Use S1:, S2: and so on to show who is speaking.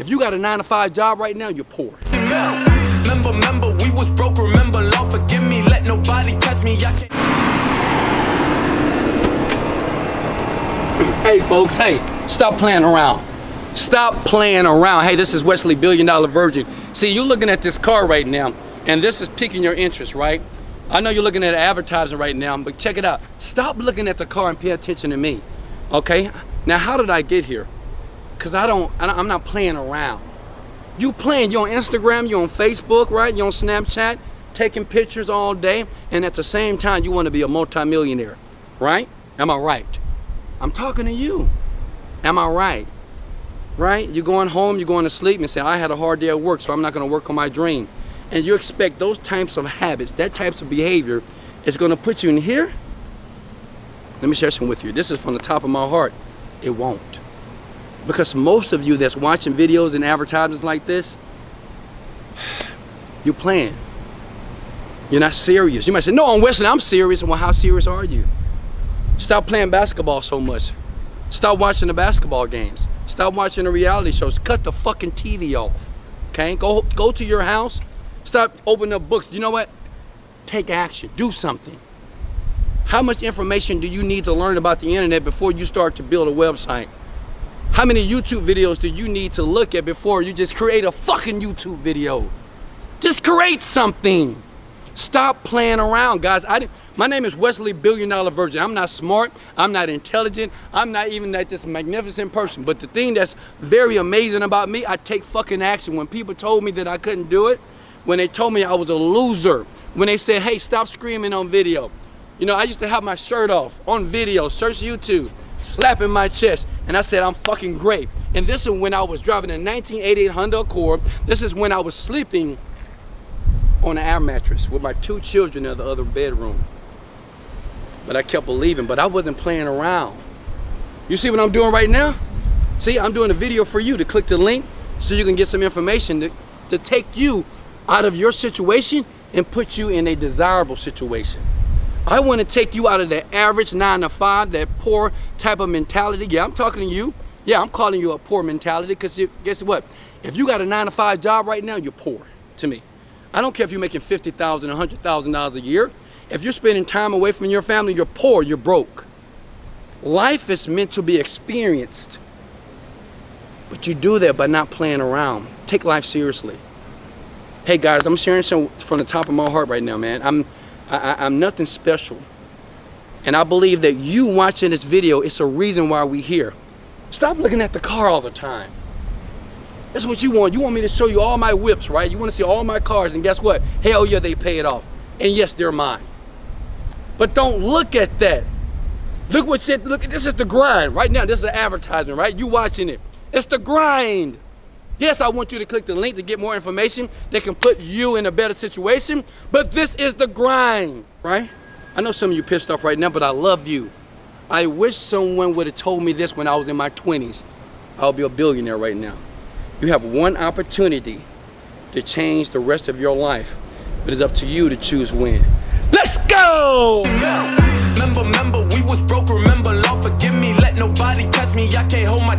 S1: If you got a 9-to-5 job right now, you're poor.
S2: Remember, we was broke, remember, Lord, forgive me, let nobody catch me,
S1: Hey folks, hey, stop playing around. Stop playing around. Hey, this is Wesley, $1 Billion Virgin. See, you're looking at this car right now, and this is piquing your interest, right? I know you're looking at advertising right now, but check it out. Stop looking at the car and pay attention to me, okay? Now, how did I get here? Because I'm not playing around. You playing, you're on Instagram, you're on Facebook, right? You're on Snapchat, taking pictures all day, and at the same time, you want to be a multimillionaire, right? Am I right? I'm talking to you. Am I right? Right? You're going home, you're going to sleep and say, I had a hard day at work, so I'm not going to work on my dream. And you expect those types of habits, that types of behavior is going to put you in here? Let me share something with you. This is from the top of my heart. It won't. Because most of you that's watching videos and advertisements like this, you're playing. You're not serious. You might say, no, Wesley, I'm serious. Well, how serious are you? Stop playing basketball so much. Stop watching the basketball games. Stop watching the reality shows. Cut the fucking TV off. Okay? Go to your house. Stop opening up books. You know what? Take action. Do something. How much information do you need to learn about the internet before you start to build a website? How many YouTube videos do you need to look at before you just create a fucking YouTube video? Just create something. Stop playing around, guys. My name is Wesley, $1 Billion Virgin. I'm not smart. I'm not intelligent. I'm not even like this magnificent person. But the thing that's very amazing about me, I take fucking action. When people told me that I couldn't do it, when they told me I was a loser, when they said, hey, stop screaming on video. You know, I used to have my shirt off on video, search YouTube, slapping my chest, and I said, I'm fucking great. And this is when I was driving a 1988 Honda Accord. This is when I was sleeping on an air mattress with my 2 children in the other bedroom. But I kept believing, but I wasn't playing around. You see what I'm doing right now? See, I'm doing a video for you to click the link so you can get some information to take you out of your situation and put you in a desirable situation. I want to take you out of that average 9-to-5, that poor type of mentality. Yeah, I'm talking to you. Yeah, I'm calling you a poor mentality because guess what? If you got a 9-to-5 job right now, you're poor to me. I don't care if you're making $50,000, $100,000 a year. If you're spending time away from your family, you're poor, you're broke. Life is meant to be experienced. But you do that by not playing around. Take life seriously. Hey guys, I'm sharing something from the top of my heart right now, man. I'm nothing special. And I believe that you watching this video, it's a reason why we're here. Stop looking at the car all the time. That's what you want. You want me to show you all my whips, right? You want to see all my cars, and guess what? Hell yeah, they pay it off. And yes, they're mine. But don't look at that. Look what shit, look, this is the grind. Right now, this is an advertisement, right? You watching it. It's the grind. Yes, I want you to click the link to get more information that can put you in a better situation, but this is the grind, right? I know some of you pissed off right now, but I love you. I wish someone would have told me this when I was in my 20s. I'll be a billionaire right now. You have one opportunity to change the rest of your life, but it's up to you to choose when. Let's go!
S2: Remember, we was broke, remember, Lord, forgive me, let nobody catch me, I can't hold my